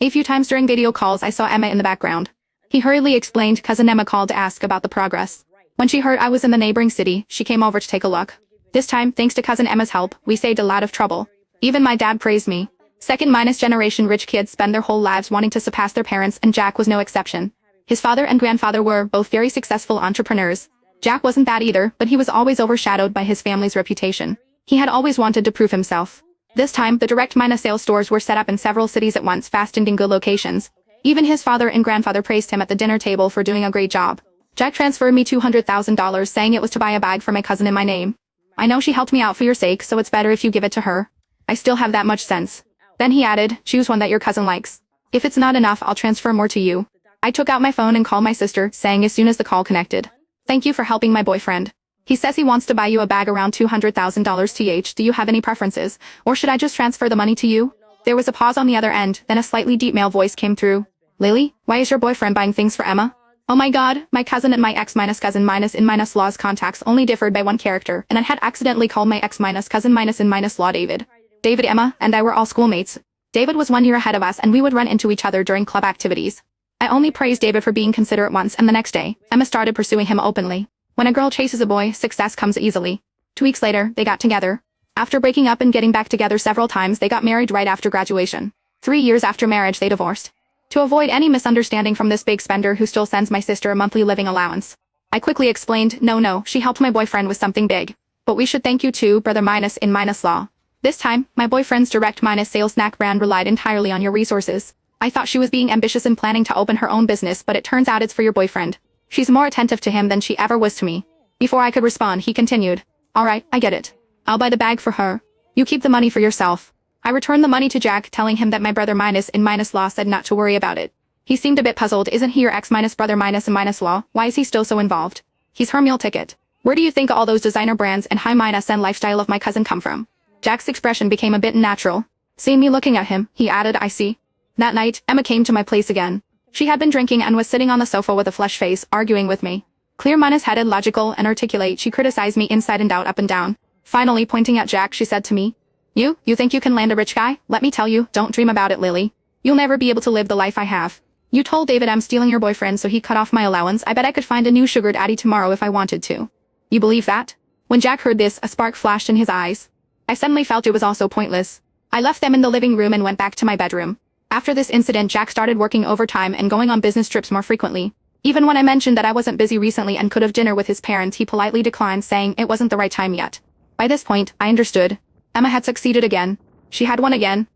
A few times during video calls I saw Emma in the background. He hurriedly explained cousin Emma called to ask about the progress. When she heard I was in the neighboring city, she came over to take a look. This time, thanks to cousin Emma's help, we saved a lot of trouble. Even my dad praised me. Second minus generation rich kids spend their whole lives wanting to surpass their parents, and Jack was no exception. His father and grandfather were both very successful entrepreneurs. Jack wasn't that either, but he was always overshadowed by his family's reputation. He had always wanted to prove himself. This time, the direct minus sales stores were set up in several cities at once, fast and in good locations. Even his father and grandfather praised him at the dinner table for doing a great job. Jack transferred me $200,000, saying it was to buy a bag for my cousin in my name. I know she helped me out for your sake, so it's better if you give it to her. I still have that much sense. Then he added, choose one that your cousin likes. If it's not enough, I'll transfer more to you. I took out my phone and called my sister, saying as soon as the call connected, thank you for helping my boyfriend. He says he wants to buy you a bag around $200,000 th. Do you have any preferences, or should I just transfer the money to you? There was a pause on the other end, then a slightly deep male voice came through. Lily, why is your boyfriend buying things for Emma? Oh my god, my cousin and my ex-cousin-in-laws contacts only differed by one character, and I had accidentally called my ex-cousin-in-law David. David, Emma, and I were all schoolmates. David was 1 year ahead of us and we would run into each other during club activities. I only praised David for being considerate once, and the next day, Emma started pursuing him openly. When a girl chases a boy, success comes easily. 2 weeks later, they got together. After breaking up and getting back together several times, they got married right after graduation. 3 years after marriage, they divorced. To avoid any misunderstanding from this big spender who still sends my sister a monthly living allowance, I quickly explained, no, she helped my boyfriend with something big. But we should thank you too, brother minus in minus law. This time, my boyfriend's direct minus sales snack brand relied entirely on your resources. I thought she was being ambitious and planning to open her own business, but it turns out it's for your boyfriend. She's more attentive to him than she ever was to me. Before I could respond, he continued, alright, I get it. I'll buy the bag for her. You keep the money for yourself. I returned the money to Jack, telling him that my brother minus in minus law said not to worry about it. He seemed a bit puzzled. Isn't he your ex minus brother minus in minus law? Why is he still so involved? He's her meal ticket. Where do you think all those designer brands and high minus and lifestyle of my cousin come from? Jack's expression became a bit unnatural. Seeing me looking at him, he added, I see. That night, Emma came to my place again. She had been drinking and was sitting on the sofa with a flushed face, arguing with me. Clear minus headed, logical, and articulate, she criticized me inside and out, up and down. Finally, pointing at Jack, she said to me, You think you can land a rich guy? Let me tell you, don't dream about it, Lily. You'll never be able to live the life I have. You told David I'm stealing your boyfriend so he cut off my allowance. I bet I could find a new sugar daddy tomorrow if I wanted to. You believe that? When Jack heard this, a spark flashed in his eyes. I suddenly felt it was also pointless. I left them in the living room and went back to my bedroom. After this incident, Jack started working overtime and going on business trips more frequently. Even when I mentioned that I wasn't busy recently and could have dinner with his parents, he politely declined, saying it wasn't the right time yet. By this point, I understood. Emma had succeeded again. She had won again.